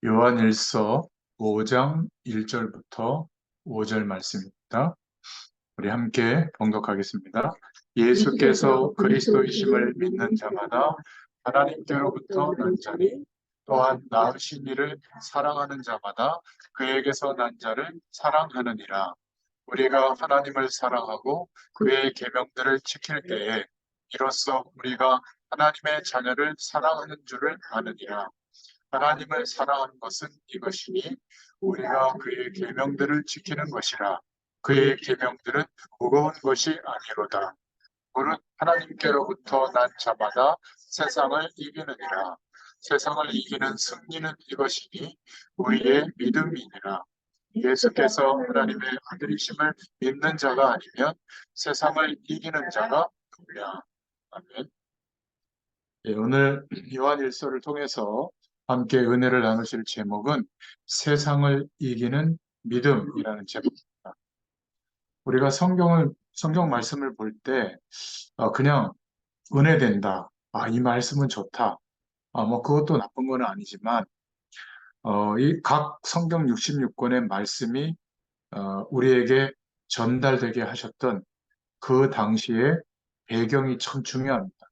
요한일서 5장 1절부터 5절 말씀입니다. 우리 함께 봉독하겠습니다. 예수께서 그리스도이심을 믿는 자마다 하나님께로부터 난 자니 또한 낳으신 이를 사랑하는 자마다 그에게서 난 자를 사랑하느니라. 우리가 하나님을 사랑하고 그의 계명들을 지킬 때에 이로써 우리가 하나님의 자녀를 사랑하는 줄을 아느니라. 하나님을 사랑하는 것은 이것이니 우리가 그의 계명들을 지키는 것이라. 그의 계명들은 무거운 것이 아니로다. 무릇 하나님께로부터 난 자마다 세상을 이기느니라. 세상을 이기는 승리는 이것이니 우리의 믿음이니라. 예수께서 하나님의 아들이심을 믿는 자가 아니면 세상을 이기는 자가 누구냐. 아멘. 예, 오늘 요한일서를 통해서 함께 은혜를 나누실 제목은 세상을 이기는 믿음이라는 제목입니다. 우리가 성경 말씀을 볼 때 그냥 은혜된다. 이 말씀은 좋다. 뭐 그것도 나쁜 건 아니지만 이 각 성경 66권의 말씀이 우리에게 전달되게 하셨던 그 당시의 배경이 참 중요합니다.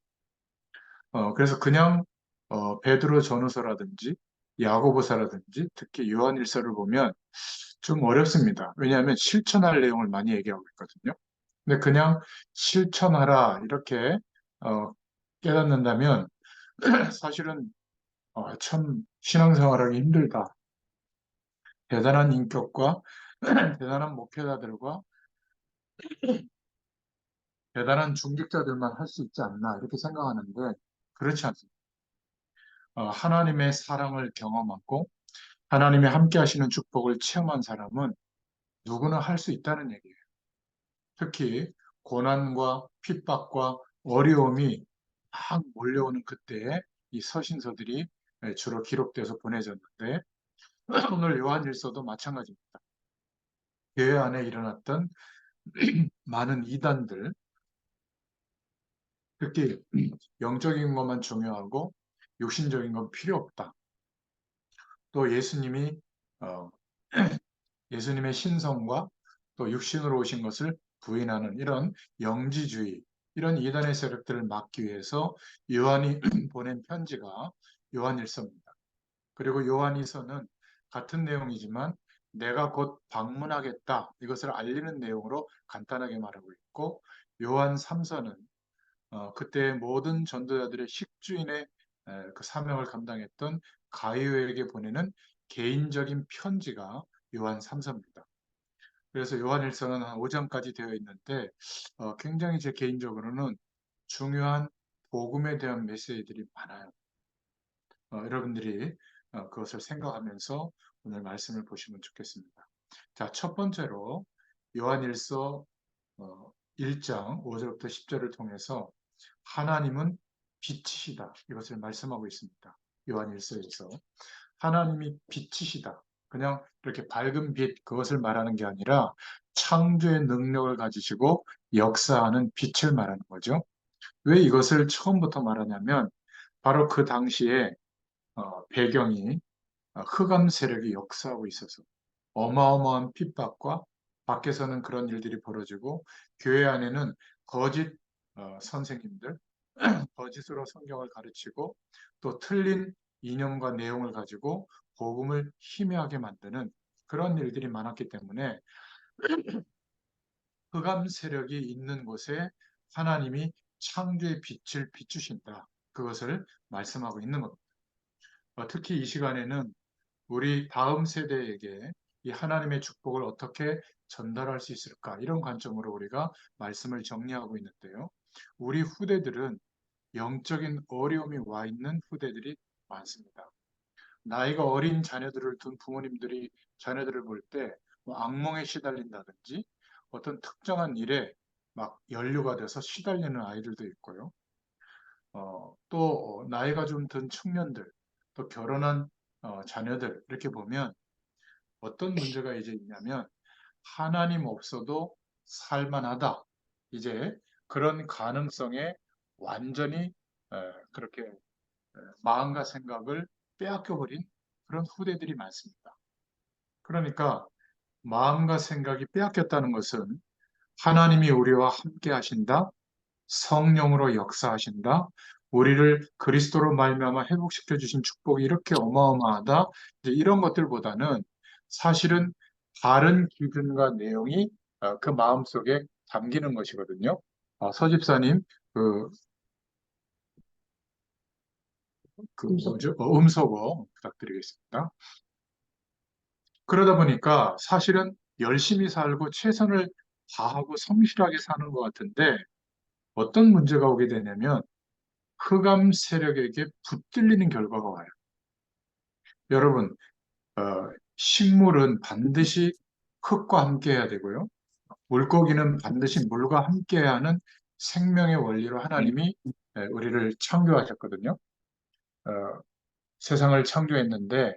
그래서 그냥 베드로 전후서라든지 야고보서라든지 특히 요한일서를 보면 좀 어렵습니다. 왜냐하면 실천할 내용을 많이 얘기하고 있거든요. 근데 그냥 실천하라 이렇게 어, 깨닫는다면 사실은 참 신앙생활하기 힘들다. 대단한 인격과 대단한 목회자들과 대단한 중직자들만 할 수 있지 않나 이렇게 생각하는데 그렇지 않습니다. 하나님의 사랑을 경험하고 하나님의 함께 하시는 축복을 체험한 사람은 누구나 할 수 있다는 얘기예요. 특히 고난과 핍박과 어려움이 막 몰려오는 그때에 이 서신서들이 주로 기록돼서 보내졌는데 오늘 요한일서도 마찬가지입니다. 교회 안에 일어났던 많은 이단들, 특히 영적인 것만 중요하고 육신적인 건 필요 없다. 또 어, 예수님의 신성과 또 육신으로 오신 것을 부인하는 이런 영지주의, 이런 이단의 세력들을 막기 위해서 요한이 보낸 편지가 요한일서입니다. 그리고 요한일서는 같은 내용이지만 내가 곧 방문하겠다 이것을 알리는 내용으로 간단하게 말하고 있고 요한 3서는 그때 모든 전도자들의 식주인의 그 사명을 감당했던 가이오에게 보내는 개인적인 편지가 요한 3서입니다. 그래서 요한일서는 한 5장까지 되어 있는데 굉장히 제 개인적으로는 중요한 복음에 대한 메시지들이 많아요. 여러분들이 그것을 생각하면서 오늘 말씀을 보시면 좋겠습니다. 자, 첫 번째로 요한일서 1장 5절부터 10절을 통해서 하나님은 빛이시다. 이것을 말씀하고 있습니다. 요한일서에서 하나님이 빛이시다. 그냥 이렇게 밝은 빛 그것을 말하는 게 아니라 창조의 능력을 가지시고 역사하는 빛을 말하는 거죠. 왜 이것을 처음부터 말하냐면 바로 그 당시에 배경이 흑암 세력이 역사하고 있어서 어마어마한 핍박과 밖에서는 그런 일들이 벌어지고 교회 안에는 거짓 선생님들, 거짓으로 성경을 가르치고 또 틀린 이념과 내용을 가지고 복음을 희미하게 만드는 그런 일들이 많았기 때문에 흑암 세력이 있는 곳에 하나님이 창조의 빛을 비추신다. 그것을 말씀하고 있는 겁니다. 특히 이 시간에는 우리 다음 세대에게 이 하나님의 축복을 어떻게 전달할 수 있을까? 이런 관점으로 우리가 말씀을 정리하고 있는데요. 우리 후대들은 영적인 어려움이 와 있는 후대들이 많습니다. 나이가 어린 자녀들을 둔 부모님들이 자녀들을 볼 때 뭐 악몽에 시달린다든지 어떤 특정한 일에 막 연루가 돼서 시달리는 아이들도 있고요. 또 나이가 좀 든 청년들, 또 결혼한 자녀들 이렇게 보면 어떤 문제가 이제 있냐면 하나님 없어도 살만하다. 이제 그런 가능성에 완전히 그렇게 마음과 생각을 빼앗겨버린 그런 후대들이 많습니다. 그러니까 마음과 생각이 빼앗겼다는 것은 하나님이 우리와 함께 하신다, 성령으로 역사하신다, 우리를 그리스도로 말미암아 회복시켜 주신 축복이 이렇게 어마어마하다. 이제 이런 것들보다는 사실은 다른 기준과 내용이 그 마음속에 담기는 것이거든요. 서집사님, 그, 뭐죠? 음소거 부탁드리겠습니다. 그러다 보니까 사실은 열심히 살고 최선을 다하고 성실하게 사는 것 같은데 어떤 문제가 오게 되냐면 흑암 세력에게 붙들리는 결과가 와요. 여러분, 어, 식물은 반드시 흙과 함께 해야 되고요. 물고기는 반드시 물과 함께 하는 생명의 원리로 하나님이 우리를 창조하셨거든요. 어, 세상을 창조했는데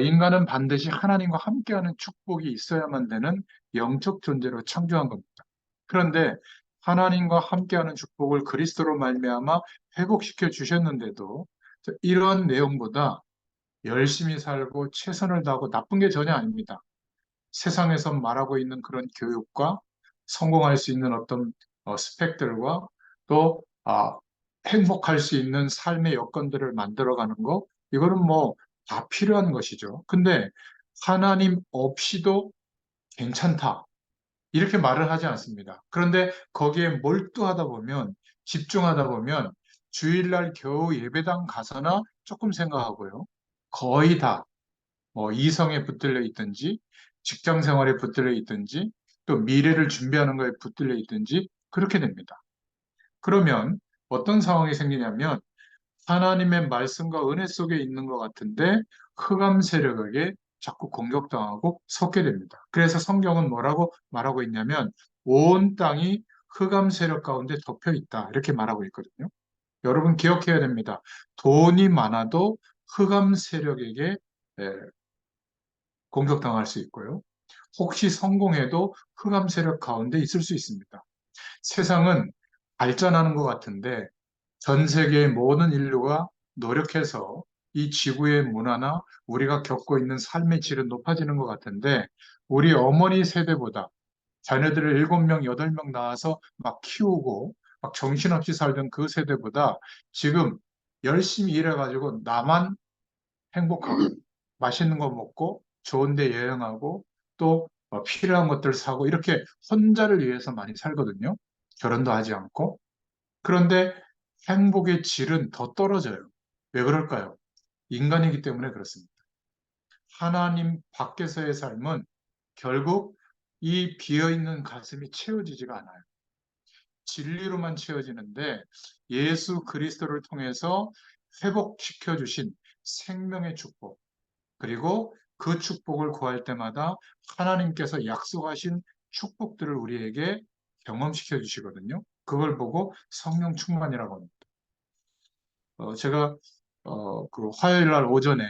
인간은 반드시 하나님과 함께하는 축복이 있어야만 되는 영적 존재로 창조한 겁니다. 그런데 하나님과 함께하는 축복을 그리스도로 말미암아 회복시켜 주셨는데도 이러한 내용보다 열심히 살고 최선을 다하고 나쁜 게 전혀 아닙니다. 세상에서 말하고 있는 그런 교육과 성공할 수 있는 어떤 스펙들과 또 행복할 수 있는 삶의 여건들을 만들어가는 거 이거는 뭐 다 필요한 것이죠. 근데 하나님 없이도 괜찮다. 이렇게 말을 하지 않습니다. 그런데 거기에 몰두하다 보면, 집중하다 보면 주일날 겨우 예배당 가서나 조금 생각하고요. 거의 다 이성에 붙들려 있든지, 직장 생활에 붙들려 있든지, 또 미래를 준비하는 거에 붙들려 있든지 그렇게 됩니다. 그러면 어떤 상황이 생기냐면 하나님의 말씀과 은혜 속에 있는 것 같은데 흑암 세력에게 자꾸 공격당하고 섞게 됩니다. 그래서 성경은 뭐라고 말하고 있냐면 온 땅이 흑암 세력 가운데 덮여 있다. 이렇게 말하고 있거든요. 여러분 기억해야 됩니다. 돈이 많아도 흑암 세력에게 에, 공격당할 수 있고요. 혹시 성공해도 흑암 세력 가운데 있을 수 있습니다. 세상은 발전하는 것 같은데 전 세계의 모든 인류가 노력해서 이 지구의 문화나 우리가 겪고 있는 삶의 질은 높아지는 것 같은데 우리 어머니 세대보다 자녀들을 7명, 8명 낳아서 막 키우고 막 정신없이 살던 그 세대보다 지금 열심히 일해가지고 나만 행복하고 맛있는 거 먹고 좋은 데 여행하고 또 필요한 것들 사고 이렇게 혼자를 위해서 많이 살거든요. 결혼도 하지 않고. 그런데 행복의 질은 더 떨어져요. 왜 그럴까요? 인간이기 때문에 그렇습니다. 하나님 밖에서의 삶은 결국 이 비어있는 가슴이 채워지지가 않아요. 진리로만 채워지는데 예수 그리스도를 통해서 회복시켜 주신 생명의 축복, 그리고 그 축복을 구할 때마다 하나님께서 약속하신 축복들을 우리에게 경험시켜 주시거든요. 그걸 보고 성령 충만이라고 합니다. 제가 그 화요일 날 오전에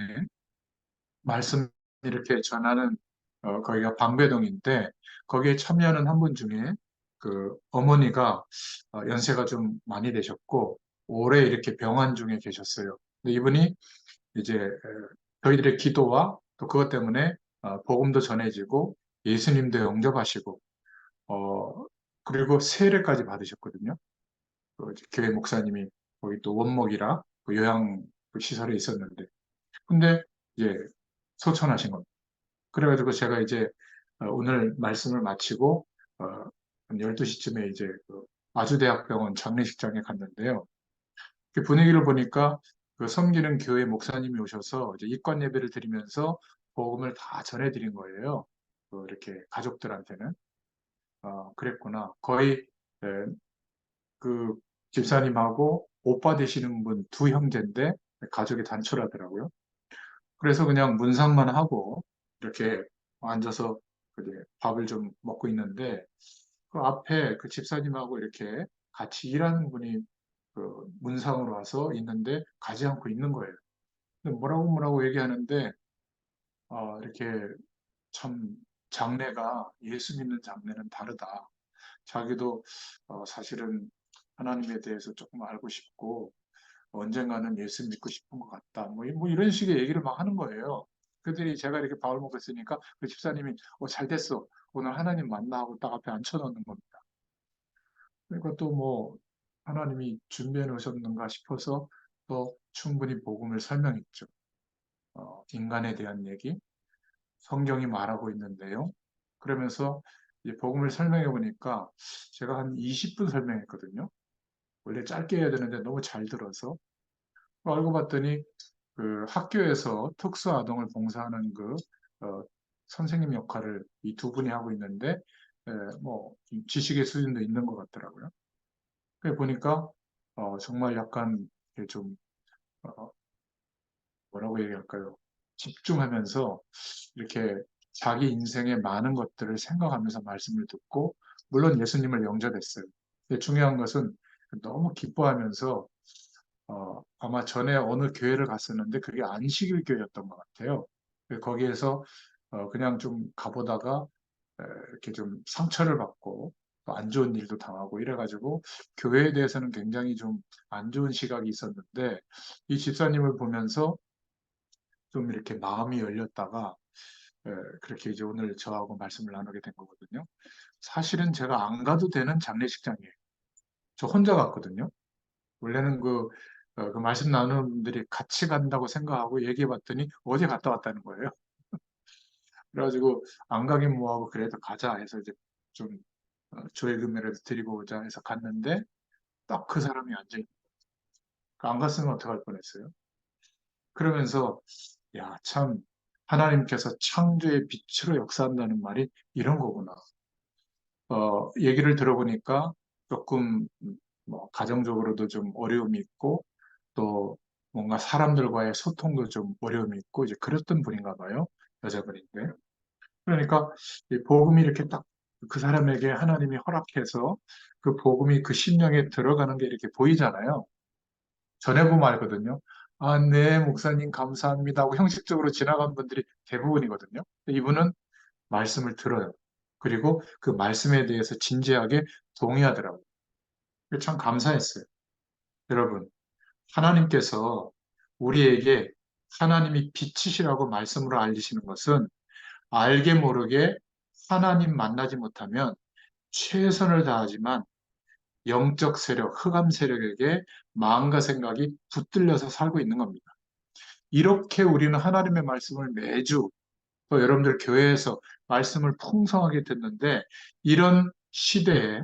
말씀 이렇게 전하는 거기가 방배동인데 거기에 참여하는 한 분 중에 그 어머니가 연세가 좀 많이 되셨고 오래 이렇게 병환 중에 계셨어요. 근데 이분이 이제 저희들의 기도와 또 그것 때문에 복음도 전해지고 예수님도 영접하시고 그리고 세례까지 받으셨거든요. 그 교회 목사님이 거기 또 원목이라 그 요양 그 시설에 있었는데 근데 이제 소천하신 겁니다. 그래가지고 제가 이제 오늘 말씀을 마치고 한 12시쯤에 이제 그 아주대학병원 장례식장에 갔는데요. 그 분위기를 보니까 그 섬기는 교회 목사님이 오셔서 이제 입관 예배를 드리면서 복음을 다 전해드린 거예요. 이렇게 가족들한테는. 그랬구나. 거의 에, 그 집사님하고 오빠 되시는 분 두 형제인데 가족이 단촐하더라고요. 그래서 그냥 문상만 하고 이렇게 앉아서 이제 밥을 좀 먹고 있는데 그 앞에 그 집사님하고 이렇게 같이 일하는 분이 그 문상으로 와서 있는데 가지 않고 있는 거예요. 근데 뭐라고 뭐라고 얘기하는데 이렇게 참 장래가 예수 믿는 장래는 다르다. 자기도 사실은 하나님에 대해서 조금 알고 싶고 언젠가는 예수 믿고 싶은 것 같다. 뭐 이런 식의 얘기를 막 하는 거예요. 그들이 제가 이렇게 밥을 먹고 있으니까 그 집사님이 잘 됐어. 오늘 하나님 만나 하고 딱 앞에 앉혀놓는 겁니다. 그러니까 또 뭐 하나님이 준비해 놓으셨는가 싶어서 또 충분히 복음을 설명했죠. 인간에 대한 얘기, 성경이 말하고 있는 내용. 그러면서 이 복음을 설명해 보니까 제가 한 20분 설명했거든요. 원래 짧게 해야 되는데 너무 잘 들어서 알고 봤더니 그 학교에서 특수아동을 봉사하는 어, 선생님 역할을 이 두 분이 하고 있는데 뭐 지식의 수준도 있는 것 같더라고요. 그래 보니까 정말 약간 이렇게 좀 어, 뭐라고 얘기할까요? 집중하면서 이렇게 자기 인생의 많은 것들을 생각하면서 말씀을 듣고 물론 예수님을 영접했어요. 근데 중요한 것은 너무 기뻐하면서 아마 전에 어느 교회를 갔었는데 그게 안식일 교회였던 것 같아요. 거기에서 그냥 좀 가보다가 이렇게 좀 상처를 받고 또 안 좋은 일도 당하고 이래가지고 교회에 대해서는 굉장히 좀 안 좋은 시각이 있었는데 이 집사님을 보면서 좀 이렇게 마음이 열렸다가 에, 그렇게 이제 오늘 저하고 말씀을 나누게 된 거거든요. 사실은 제가 안 가도 되는 장례식장이에요. 저 혼자 갔거든요. 원래는 그 말씀 나누는 분들이 같이 간다고 생각하고 얘기해 봤더니 어제 갔다 왔다는 거예요. 그래가지고 안 가긴 뭐하고 그래도 가자 해서 이제 좀 조의 금이라도 드리고 오자 해서 갔는데 딱 그 사람이 앉아있는 거예요. 안 갔으면 어떡할 뻔했어요. 그러면서 야, 참 하나님께서 창조의 빛으로 역사한다는 말이 이런 거구나. 얘기를 들어보니까 조금 뭐 가정적으로도 좀 어려움이 있고 또 뭔가 사람들과의 소통도 좀 어려움이 있고 이제 그랬던 분인가 봐요. 여자분인데. 그러니까 이 복음이 이렇게 딱 그 사람에게 하나님이 허락해서 그 복음이 그 심령에 들어가는 게 이렇게 보이잖아요. 전해보면 알거든요. 아, 네, 목사님 감사합니다 하고 형식적으로 지나간 분들이 대부분이거든요. 이분은 말씀을 들어요. 그리고 그 말씀에 대해서 진지하게 동의하더라고요. 참 감사했어요. 여러분, 하나님께서 우리에게 하나님이 빛이시라고 말씀으로 알리시는 것은 알게 모르게 하나님 만나지 못하면 최선을 다하지만 영적 세력, 흑암 세력에게 마음과 생각이 붙들려서 살고 있는 겁니다. 이렇게 우리는 하나님의 말씀을 매주 또 여러분들 교회에서 말씀을 풍성하게 듣는데 이런 시대에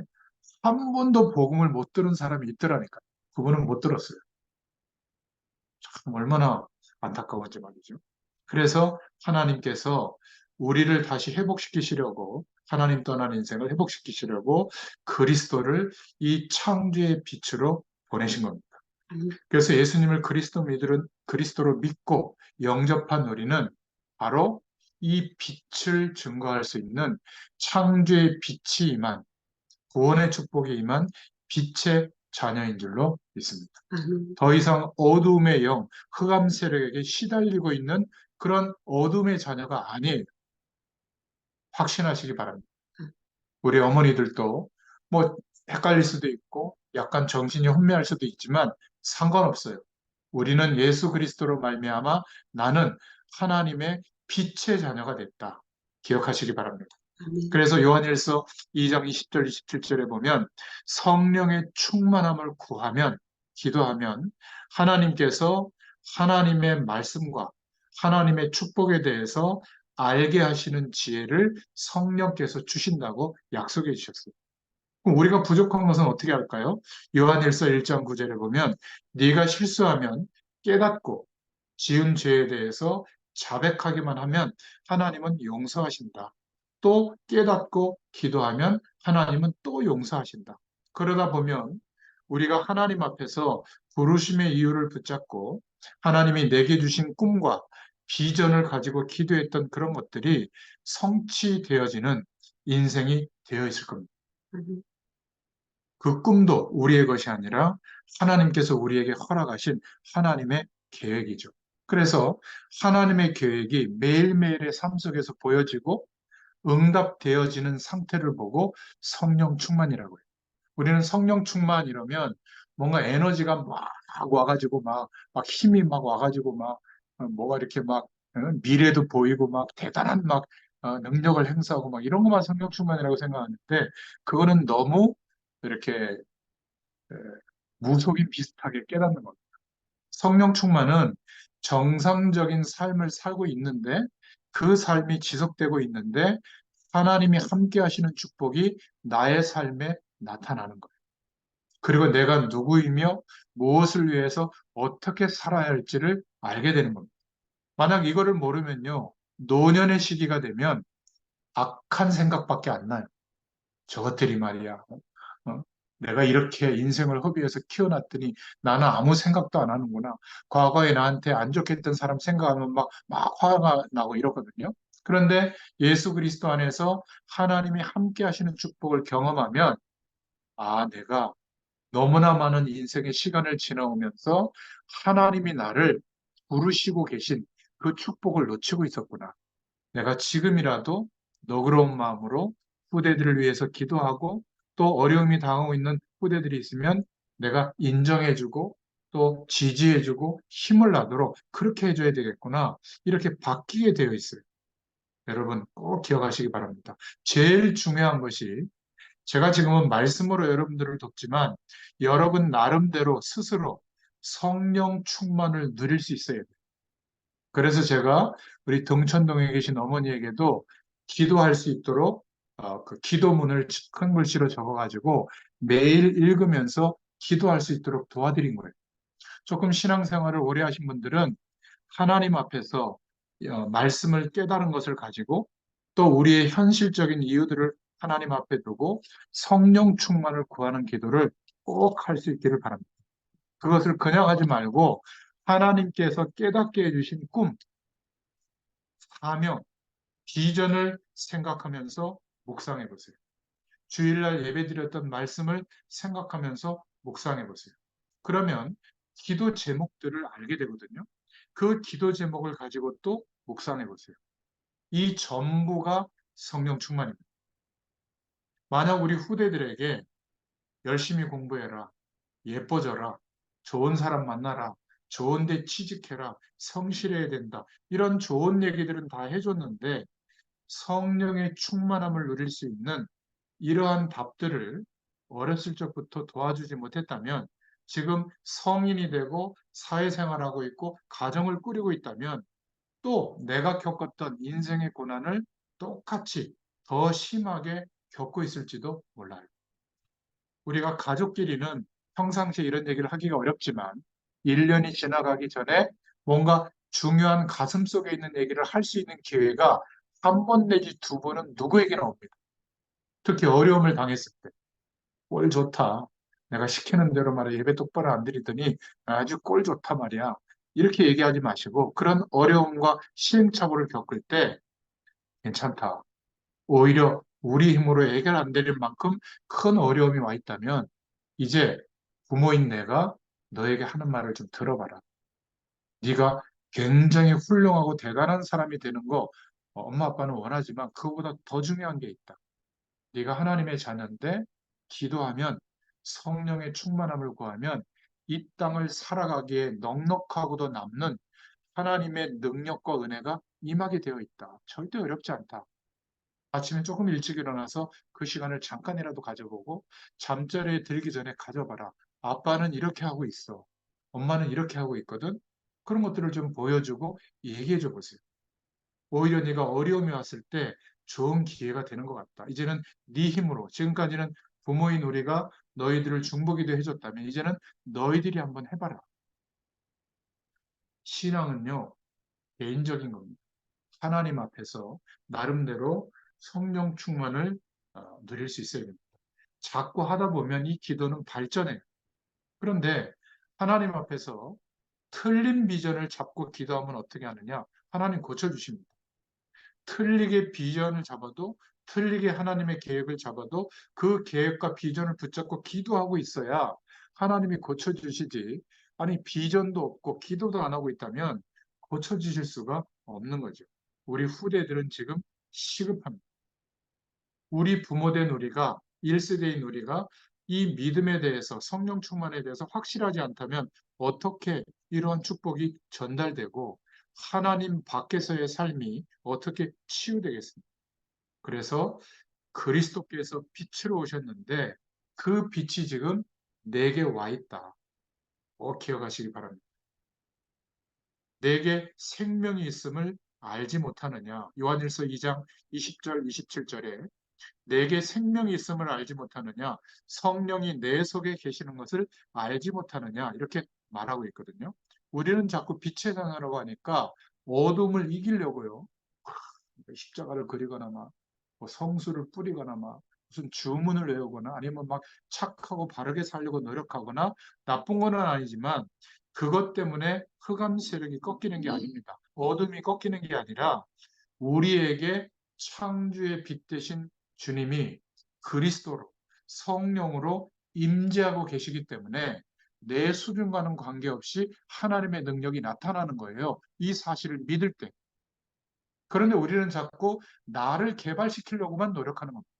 한 번도 복음을 못 들은 사람이 있더라니까요. 그분은 못 들었어요. 참 얼마나 안타까운지 말이죠. 그래서 하나님께서 우리를 다시 회복시키시려고 하나님 떠난 인생을 회복시키시려고 그리스도를 이 창조의 빛으로 보내신 겁니다. 그래서 예수님을 그리스도로 믿고 영접한 우리는 바로 이 빛을 증거할 수 있는 창조의 빛이 임한 구원의 축복이 임한 빛의 자녀인 줄로 믿습니다. 더 이상 어두움의 영, 흑암 세력에게 시달리고 있는 그런 어둠의 자녀가 아니에요. 확신하시기 바랍니다. 우리 어머니들도 뭐 헷갈릴 수도 있고 약간 정신이 혼미할 수도 있지만 상관없어요. 우리는 예수 그리스도로 말미암아 나는 하나님의 빛의 자녀가 됐다. 기억하시기 바랍니다. 그래서 요한일서 2장 20절 27절에 보면 성령의 충만함을 구하면 기도하면 하나님께서 하나님의 말씀과 하나님의 축복에 대해서 알게 하시는 지혜를 성령께서 주신다고 약속해 주셨어요. 그럼 우리가 부족한 것은 어떻게 할까요? 요한일서 1장 9절에 보면 네가 실수하면 깨닫고 지은 죄에 대해서 자백하기만 하면 하나님은 용서하신다. 또 깨닫고 기도하면 하나님은 또 용서하신다. 그러다 보면 우리가 하나님 앞에서 부르심의 이유를 붙잡고 하나님이 내게 주신 꿈과 비전을 가지고 기도했던 그런 것들이 성취되어지는 인생이 되어 있을 겁니다. 그 꿈도 우리의 것이 아니라 하나님께서 우리에게 허락하신 하나님의 계획이죠. 그래서 하나님의 계획이 매일매일의 삶 속에서 보여지고 응답되어지는 상태를 보고 성령 충만이라고 해요. 우리는 성령 충만 이러면 뭔가 에너지가 막 와가지고 막 힘이 막 와가지고 뭐가 이렇게 막 미래도 보이고 막 대단한 막 능력을 행사하고 막 이런 것만 성령 충만이라고 생각하는데 그거는 너무 이렇게 에, 무속인 비슷하게 깨닫는 겁니다. 성령 충만은 정상적인 삶을 살고 있는데 그 삶이 지속되고 있는데 하나님이 함께 하시는 축복이 나의 삶에 나타나는 거예요. 그리고 내가 누구이며 무엇을 위해서 어떻게 살아야 할지를 알게 되는 겁니다. 만약 이거를 모르면요, 노년의 시기가 되면 악한 생각밖에 안 나요. 저것들이 말이야. 어? 내가 이렇게 인생을 허비해서 키워놨더니 나는 아무 생각도 안 하는구나. 과거에 나한테 안 좋게 했던 사람 생각하면 막 화가 나고 이러거든요. 그런데 예수 그리스도 안에서 하나님이 함께 하시는 축복을 경험하면 내가 너무나 많은 인생의 시간을 지나오면서 하나님이 나를 부르시고 계신 그 축복을 놓치고 있었구나. 내가 지금이라도 너그러운 마음으로 후대들을 위해서 기도하고 또 어려움이 당하고 있는 후대들이 있으면 내가 인정해주고 또 지지해주고 힘을 나도록 그렇게 해줘야 되겠구나. 이렇게 바뀌게 되어 있어요. 여러분 꼭 기억하시기 바랍니다. 제일 중요한 것이 제가 지금은 말씀으로 여러분들을 돕지만 여러분 나름대로 스스로 성령 충만을 누릴 수 있어야 돼요. 그래서 제가 우리 등촌동에 계신 어머니에게도 기도할 수 있도록 그 기도문을 큰 글씨로 적어가지고 매일 읽으면서 기도할 수 있도록 도와드린 거예요. 조금 신앙생활을 오래 하신 분들은 하나님 앞에서 말씀을 깨달은 것을 가지고 또 우리의 현실적인 이유들을 하나님 앞에 두고 성령 충만을 구하는 기도를 꼭 할 수 있기를 바랍니다. 그것을 그냥 하지 말고 하나님께서 깨닫게 해주신 꿈, 사명, 비전을 생각하면서 묵상해 보세요. 주일날 예배드렸던 말씀을 생각하면서 묵상해 보세요. 그러면 기도 제목들을 알게 되거든요. 그 기도 제목을 가지고 또 묵상해 보세요. 이 전부가 성령 충만입니다. 만약 우리 후대들에게 열심히 공부해라, 예뻐져라, 좋은 사람 만나라, 좋은 데 취직해라, 성실해야 된다. 이런 좋은 얘기들은 다 해줬는데 성령의 충만함을 누릴 수 있는 이러한 답들을 어렸을 적부터 도와주지 못했다면 지금 성인이 되고 사회생활하고 있고 가정을 꾸리고 있다면 또 내가 겪었던 인생의 고난을 똑같이 더 심하게 겪고 있을지도 몰라요. 우리가 가족끼리는 평상시에 이런 얘기를 하기가 어렵지만 1년이 지나가기 전에 뭔가 중요한 가슴 속에 있는 얘기를 할 수 있는 기회가 한 번 내지 두 번은 누구에게나 옵니다. 특히 어려움을 당했을 때. 꼴 좋다. 내가 시키는 대로 말이야. 예배 똑바로 안 드리더니 아주 꼴 좋다 말이야. 이렇게 얘기하지 마시고 그런 어려움과 시행착오를 겪을 때 괜찮다. 오히려 우리 힘으로 해결 안 되는 만큼 큰 어려움이 와 있다면 이제 부모인 내가 너에게 하는 말을 좀 들어봐라. 네가 굉장히 훌륭하고 대단한 사람이 되는 거 엄마 아빠는 원하지만 그거보다 더 중요한 게 있다. 네가 하나님의 자녀인데 기도하면 성령의 충만함을 구하면 이 땅을 살아가기에 넉넉하고도 남는 하나님의 능력과 은혜가 임하게 되어 있다. 절대 어렵지 않다. 아침에 조금 일찍 일어나서 그 시간을 잠깐이라도 가져보고 잠자리에 들기 전에 가져봐라. 아빠는 이렇게 하고 있어. 엄마는 이렇게 하고 있거든. 그런 것들을 좀 보여주고 얘기해 줘 보세요. 오히려 네가 어려움이 왔을 때 좋은 기회가 되는 것 같다. 이제는 네 힘으로 지금까지는 부모인 우리가 너희들을 중보기도 해줬다면 이제는 너희들이 한번 해봐라. 신앙은요 개인적인 겁니다. 하나님 앞에서 나름대로 성령 충만을 누릴 수 있어야 됩니다. 자꾸 하다 보면 이 기도는 발전해요. 그런데 하나님 앞에서 틀린 비전을 잡고 기도하면 어떻게 하느냐? 하나님 고쳐주십니다. 틀리게 비전을 잡아도 틀리게 하나님의 계획을 잡아도 그 계획과 비전을 붙잡고 기도하고 있어야 하나님이 고쳐주시지. 아니 비전도 없고 기도도 안 하고 있다면 고쳐주실 수가 없는 거죠. 우리 후대들은 지금 시급합니다. 우리 부모된 우리가 1세대인 우리가 이 믿음에 대해서 성령 충만에 대해서 확실하지 않다면 어떻게 이러한 축복이 전달되고 하나님 밖에서의 삶이 어떻게 치유되겠습니까? 그래서 그리스도께서 빛으로 오셨는데 그 빛이 지금 내게 와 있다. 기억하시기 바랍니다. 내게 생명이 있음을 알지 못하느냐. 요한일서 2장 20절, 27절에 내게 생명이 있음을 알지 못하느냐. 성령이 내 속에 계시는 것을 알지 못하느냐. 이렇게 말하고 있거든요. 우리는 자꾸 빛의 자녀라고 하니까 어둠을 이기려고요. 십자가를 그리거나 막 성수를 뿌리거나 막 무슨 주문을 외우거나 아니면 막 착하고 바르게 살려고 노력하거나 나쁜 건 아니지만 그것 때문에 흑암 세력이 꺾이는 게 아닙니다. 어둠이 꺾이는 게 아니라 우리에게 창조의 빛 대신 주님이 그리스도로 성령으로 임재하고 계시기 때문에 내 수준과는 관계없이 하나님의 능력이 나타나는 거예요. 이 사실을 믿을 때. 그런데 우리는 자꾸 나를 개발시키려고만 노력하는 겁니다.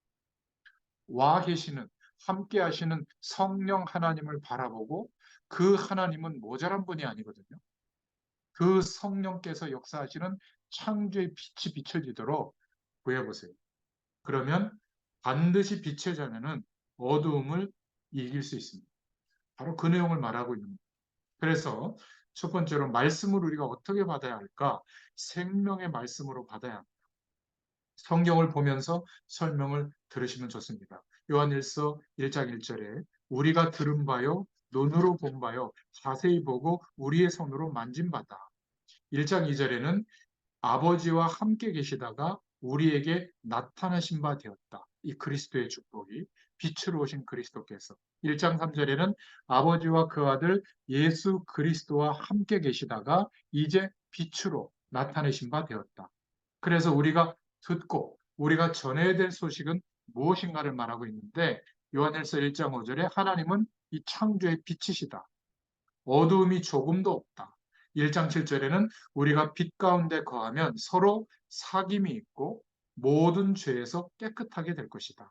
와 계시는, 함께 하시는 성령 하나님을 바라보고 그 하나님은 모자란 분이 아니거든요. 그 성령께서 역사하시는 창조의 빛이 비춰지도록 구해보세요. 그러면 반드시 빛의 자녀는 어두움을 이길 수 있습니다. 바로 그 내용을 말하고 있는 겁니다. 그래서 첫 번째로 말씀을 우리가 어떻게 받아야 할까? 생명의 말씀으로 받아야 합니다. 성경을 보면서 설명을 들으시면 좋습니다. 요한일서 1장 1절에 우리가 들은 바요, 눈으로 본 바요, 자세히 보고 우리의 손으로 만진 바다. 1장 2절에는 아버지와 함께 계시다가 우리에게 나타나신 바 되었다. 이 그리스도의 축복이 빛으로 오신 그리스도께서 1장 3절에는 아버지와 그 아들 예수 그리스도와 함께 계시다가 이제 빛으로 나타내신 바 되었다. 그래서 우리가 듣고 우리가 전해야 될 소식은 무엇인가를 말하고 있는데 요한일서 1장 5절에 하나님은 이 창조의 빛이시다. 어두움이 조금도 없다. 1장 7절에는 우리가 빛 가운데 거하면 서로 사귐이 있고 모든 죄에서 깨끗하게 될 것이다.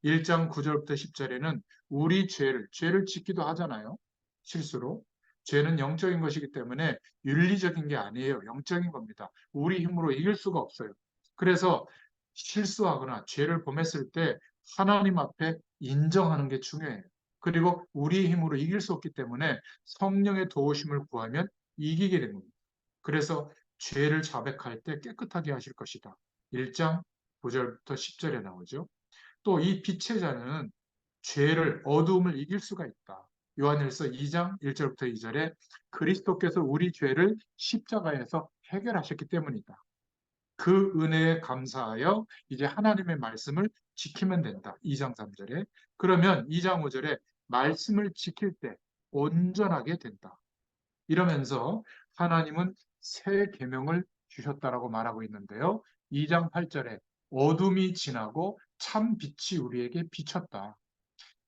1장 9절부터 10절에는 우리 죄를 짓기도 하잖아요. 실수로. 죄는 영적인 것이기 때문에 윤리적인 게 아니에요. 영적인 겁니다. 우리 힘으로 이길 수가 없어요. 그래서 실수하거나 죄를 범했을 때 하나님 앞에 인정하는 게 중요해요. 그리고 우리의 힘으로 이길 수 없기 때문에 성령의 도우심을 구하면 이기게 됩니다. 그래서 죄를 자백할 때 깨끗하게 하실 것이다. 1장 9절부터 10절에 나오죠. 또 이 빛의 자는 죄를 어두움을 이길 수가 있다. 요한일서 2장 1절부터 2절에 그리스도께서 우리 죄를 십자가에서 해결하셨기 때문이다. 그 은혜에 감사하여 이제 하나님의 말씀을 지키면 된다. 2장 3절에. 그러면 2장 5절에 말씀을 지킬 때 온전하게 된다. 이러면서 하나님은 새 계명을 주셨다라고 말하고 있는데요. 2장 8절에 어둠이 지나고 참 빛이 우리에게 비쳤다.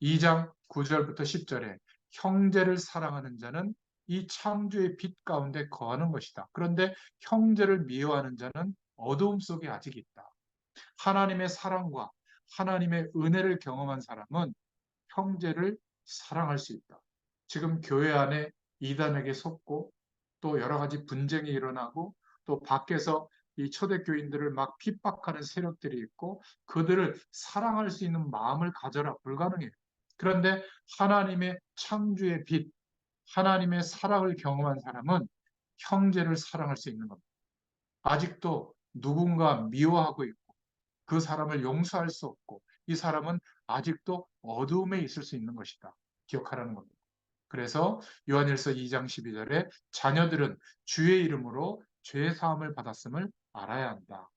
2장 9절부터 10절에 형제를 사랑하는 자는 이 창조의 빛 가운데 거하는 것이다. 그런데 형제를 미워하는 자는 어두움 속에 아직 있다. 하나님의 사랑과 하나님의 은혜를 경험한 사람은 형제를 사랑할 수 있다. 지금 교회 안에 이단에게 속고 또 여러 가지 분쟁이 일어나고 또 밖에서 이 초대교인들을 막 핍박하는 세력들이 있고 그들을 사랑할 수 있는 마음을 가져라 불가능해요. 그런데 하나님의 창조의 빛, 하나님의 사랑을 경험한 사람은 형제를 사랑할 수 있는 겁니다. 아직도 누군가 미워하고 있고 그 사람을 용서할 수 없고 이 사람은 아직도 어두움에 있을 수 있는 것이다. 기억하라는 겁니다. 그래서 요한일서 2장 12절에 자녀들은 주의 이름으로 죄 사함을 받았음을 알아야 한다.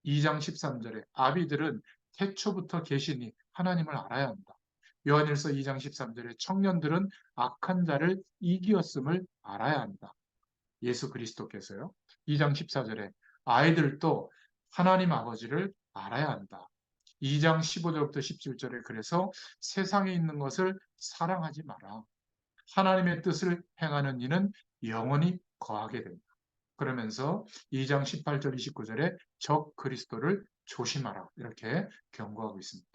2장 13절에 아비들은 태초부터 계시니 하나님을 알아야 한다. 요한일서 2장 13절에 청년들은 악한 자를 이기었음을 알아야 한다. 예수 그리스도께서요. 2장 14절에 아이들도 하나님 아버지를 알아야 한다. 2장 15절부터 17절에 그래서 세상에 있는 것을 사랑하지 마라. 하나님의 뜻을 행하는 이는 영원히 거하게 된다. 그러면서 2장 18절 29절에 적 그리스도를 조심하라 이렇게 경고하고 있습니다.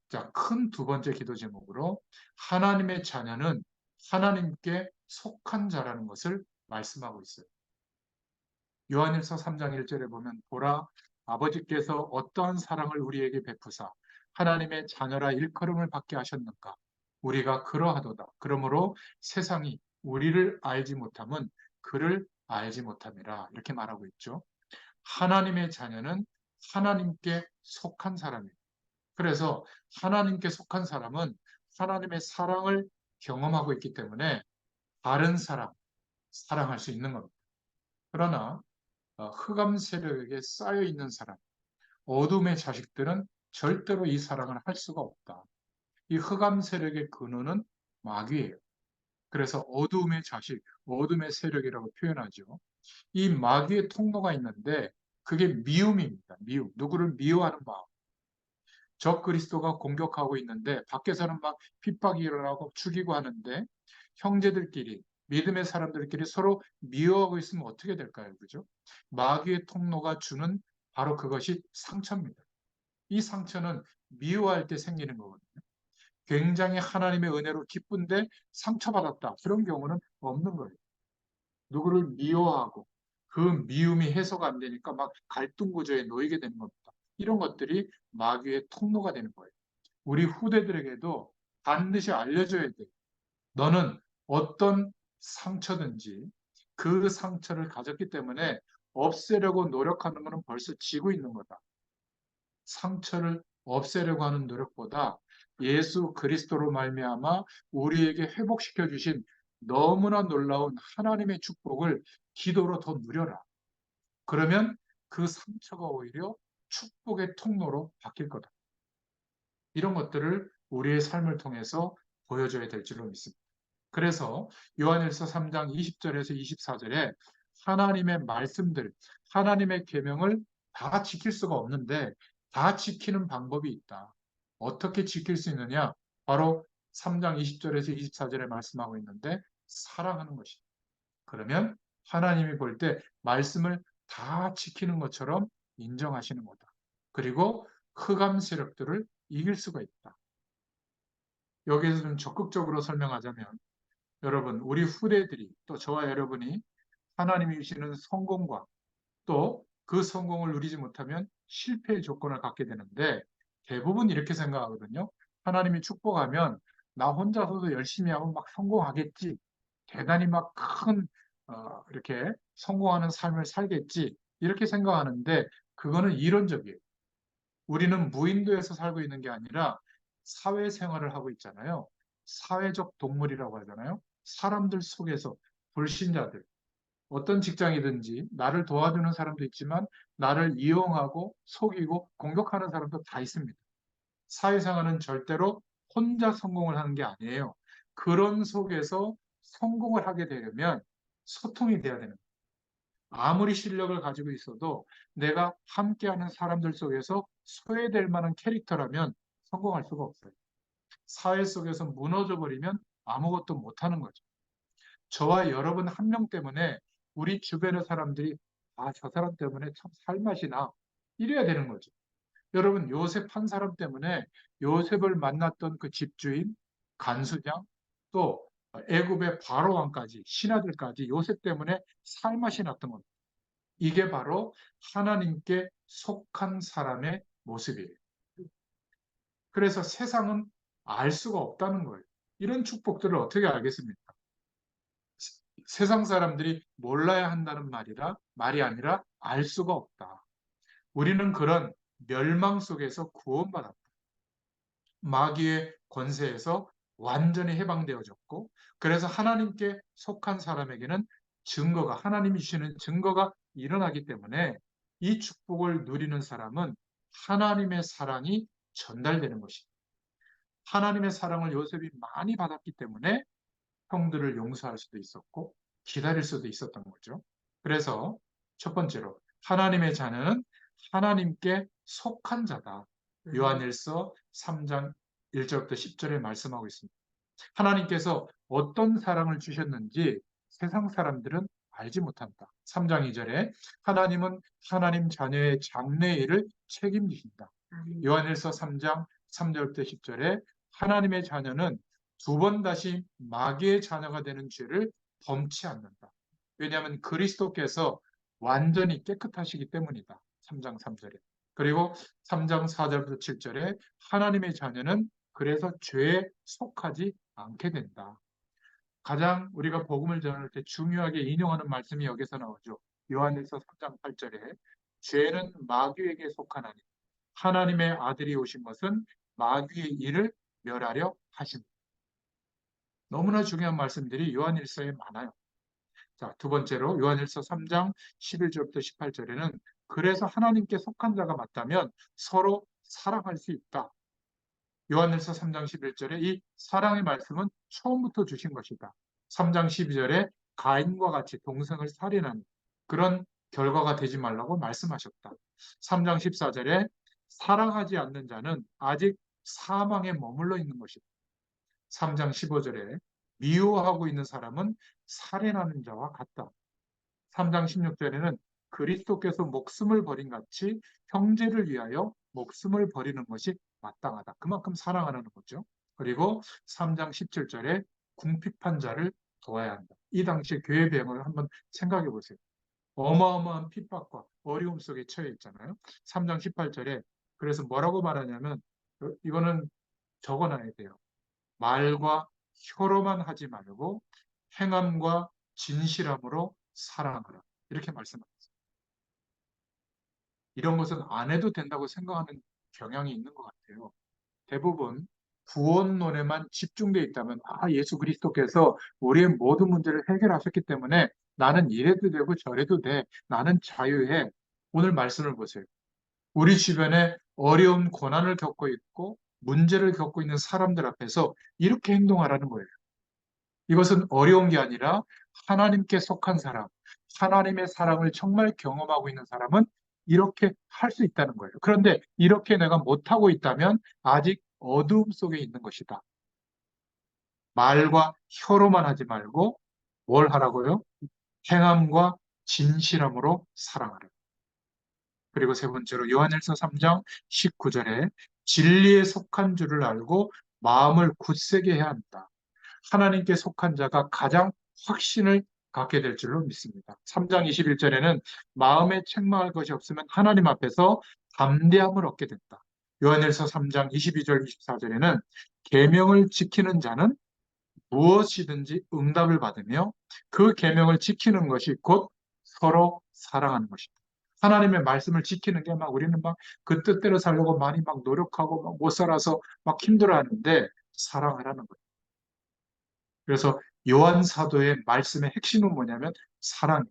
자, 큰 두 번째 기도 제목으로 하나님의 자녀는 하나님께 속한 자라는 것을 말씀하고 있어요. 요한일서 3장 1절에 보면 보라 아버지께서 어떠한 사랑을 우리에게 베푸사 하나님의 자녀라 일컬음을 받게 하셨는가 우리가 그러하도다. 그러므로 세상이 우리를 알지 못함은 그를 알지 못함이라 이렇게 말하고 있죠. 하나님의 자녀는 하나님께 속한 사람이에요. 그래서 하나님께 속한 사람은 하나님의 사랑을 경험하고 있기 때문에 다른 사람 사랑할 수 있는 겁니다. 그러나 흑암 세력에게 쌓여 있는 사람, 어둠의 자식들은 절대로 이 사랑을 할 수가 없다. 이 흑암 세력의 근원은 마귀예요. 그래서 어둠의 자식, 어둠의 세력이라고 표현하죠. 이 마귀의 통로가 있는데 그게 미움입니다. 미움. 누구를 미워하는 마음. 적 그리스도가 공격하고 있는데 밖에서는 막 핍박이 일어나고 죽이고 하는데 형제들끼리 믿음의 사람들끼리 서로 미워하고 있으면 어떻게 될까요? 그죠? 마귀의 통로가 주는 바로 그것이 상처입니다. 이 상처는 미워할 때 생기는 거거든요. 굉장히 하나님의 은혜로 기쁜데 상처받았다. 그런 경우는 없는 거예요. 누구를 미워하고 그 미움이 해소가 안 되니까 막 갈등 구조에 놓이게 되는 겁니다. 이런 것들이 마귀의 통로가 되는 거예요. 우리 후대들에게도 반드시 알려줘야 돼. 너는 어떤 상처든지 그 상처를 가졌기 때문에 없애려고 노력하는 것은 벌써 지고 있는 거다. 상처를 없애려고 하는 노력보다 예수 그리스도로 말미암아 우리에게 회복시켜 주신 너무나 놀라운 하나님의 축복을 기도로 더 누려라. 그러면 그 상처가 오히려 축복의 통로로 바뀔 거다. 이런 것들을 우리의 삶을 통해서 보여줘야 될 줄로 믿습니다. 그래서 요한일서 3장 20절에서 24절에 하나님의 말씀들, 하나님의 계명을 다 지킬 수가 없는데 다 지키는 방법이 있다. 어떻게 지킬 수 있느냐? 바로 3장 20절에서 24절에 말씀하고 있는데 사랑하는 것이다. 그러면 하나님이 볼 때 말씀을 다 지키는 것처럼 인정하시는 거다. 그리고 흑암 세력들을 이길 수가 있다. 여기에서 좀 적극적으로 설명하자면 여러분, 우리 후대들이 또 저와 여러분이 하나님이 주시는 성공과 또 그 성공을 누리지 못하면 실패의 조건을 갖게 되는데 대부분 이렇게 생각하거든요. 하나님이 축복하면 나 혼자서도 열심히 하면 막 성공하겠지. 대단히 막 큰 이렇게 성공하는 삶을 살겠지. 이렇게 생각하는데 그거는 이론적이에요. 우리는 무인도에서 살고 있는 게 아니라 사회생활을 하고 있잖아요. 사회적 동물이라고 하잖아요. 사람들 속에서 불신자들, 어떤 직장이든지 나를 도와주는 사람도 있지만 나를 이용하고 속이고 공격하는 사람도 다 있습니다. 사회생활은 절대로 혼자 성공을 하는 게 아니에요. 그런 속에서 성공을 하게 되려면 소통이 돼야 되는 거예요. 아무리 실력을 가지고 있어도 내가 함께하는 사람들 속에서 소외될 만한 캐릭터라면 성공할 수가 없어요. 사회 속에서 무너져 버리면 아무것도 못하는 거죠. 저와 여러분 한 명 때문에 우리 주변의 사람들이 저 사람 때문에 참 살맛이 나 이래야 되는 거죠. 여러분 요셉 한 사람 때문에 요셉을 만났던 그 집주인, 간수장, 또 애굽의 바로 왕까지 신하들까지 요셉 때문에 살맛이 났던 겁니다. 이게 바로 하나님께 속한 사람의 모습이에요. 그래서 세상은 알 수가 없다는 거예요. 이런 축복들을 어떻게 알겠습니까? 세상 사람들이 몰라야 한다는 말이 아니라 알 수가 없다. 우리는 그런 멸망 속에서 구원받았다. 마귀의 권세에서 완전히 해방되어졌고, 그래서 하나님께 속한 사람에게는 하나님이 주시는 증거가 일어나기 때문에 이 축복을 누리는 사람은 하나님의 사랑이 전달되는 것입니다. 하나님의 사랑을 요셉이 많이 받았기 때문에 형들을 용서할 수도 있었고 기다릴 수도 있었던 거죠. 그래서 첫 번째로 하나님의 자녀는 하나님께 속한 자다. 요한일서 3장 1절부터 10절에 말씀하고 있습니다. 하나님께서 어떤 사랑을 주셨는지 세상 사람들은 알지 못한다. 3장 2절에 하나님은 하나님 자녀의 장래일을 책임지신다. 요한일서 3장 3절부터 10절에 하나님의 자녀는 두 번 다시 마귀의 자녀가 되는 죄를 범치 않는다. 왜냐하면 그리스도께서 완전히 깨끗하시기 때문이다. 3장 3절에. 그리고 3장 4절부터 7절에 하나님의 자녀는 그래서 죄에 속하지 않게 된다. 가장 우리가 복음을 전할 때 중요하게 인용하는 말씀이 여기서 나오죠. 요한일서 3장 8절에 죄는 마귀에게 속하나니 하나님의 아들이 오신 것은 마귀의 일을 멸하려 하십니다. 너무나 중요한 말씀들이 요한일서에 많아요. 자, 두 번째로 요한일서 3장 11절부터 18절에는 그래서 하나님께 속한 자가 맞다면 서로 사랑할 수 있다. 요한일서 3장 11절에 이 사랑의 말씀은 처음부터 주신 것이다. 3장 12절에 가인과 같이 동생을 살인하는 그런 결과가 되지 말라고 말씀하셨다. 3장 14절에 사랑하지 않는 자는 아직 사망에 머물러 있는 것이다. 3장 15절에 미워하고 있는 사람은 살인하는 자와 같다. 3장 16절에는 그리스도께서 목숨을 버린 같이 형제를 위하여 목숨을 버리는 것이 마땅하다. 그만큼 사랑하는 거죠. 그리고 3장 17절에 궁핍한 자를 도와야 한다. 이 당시 교회 배경을 한번 생각해 보세요. 어마어마한 핍박과 어려움 속에 처해 있잖아요. 3장 18절에 그래서 뭐라고 말하냐면 이거는 적어놔야 돼요. 말과 혀로만 하지 말고 행함과 진실함으로 사랑하라. 이렇게 말씀합니다. 이런 것은 안 해도 된다고 생각하는 경향이 있는 것 같아요. 대부분 구원론에만 집중되어 있다면 예수 그리스도께서 우리의 모든 문제를 해결하셨기 때문에 나는 이래도 되고 저래도 돼. 나는 자유해. 오늘 말씀을 보세요. 우리 주변에 어려운 고난을 겪고 있고 문제를 겪고 있는 사람들 앞에서 이렇게 행동하라는 거예요. 이것은 어려운 게 아니라 하나님께 속한 사람, 하나님의 사랑을 정말 경험하고 있는 사람은 이렇게 할 수 있다는 거예요. 그런데 이렇게 내가 못하고 있다면 아직 어두움 속에 있는 것이다. 말과 혀로만 하지 말고 뭘 하라고요? 행함과 진실함으로 사랑하라. 그리고 세 번째로 요한일서 3장 19절에 진리에 속한 줄을 알고 마음을 굳세게 해야 한다. 하나님께 속한 자가 가장 확신을 갖게 될 줄로 믿습니다. 3장 21절에는 마음에 책망할 것이 없으면 하나님 앞에서 담대함을 얻게 된다. 요한일서 3장 22절 24절에는 계명을 지키는 자는 무엇이든지 응답을 받으며 그 계명을 지키는 것이 곧 서로 사랑하는 것이다. 하나님의 말씀을 지키는 게 막 우리는 막 그 뜻대로 살려고 많이 막 노력하고 막 못 살아서 막 힘들어하는데 사랑하라는 거예요. 그래서 요한 사도의 말씀의 핵심은 뭐냐면 사랑.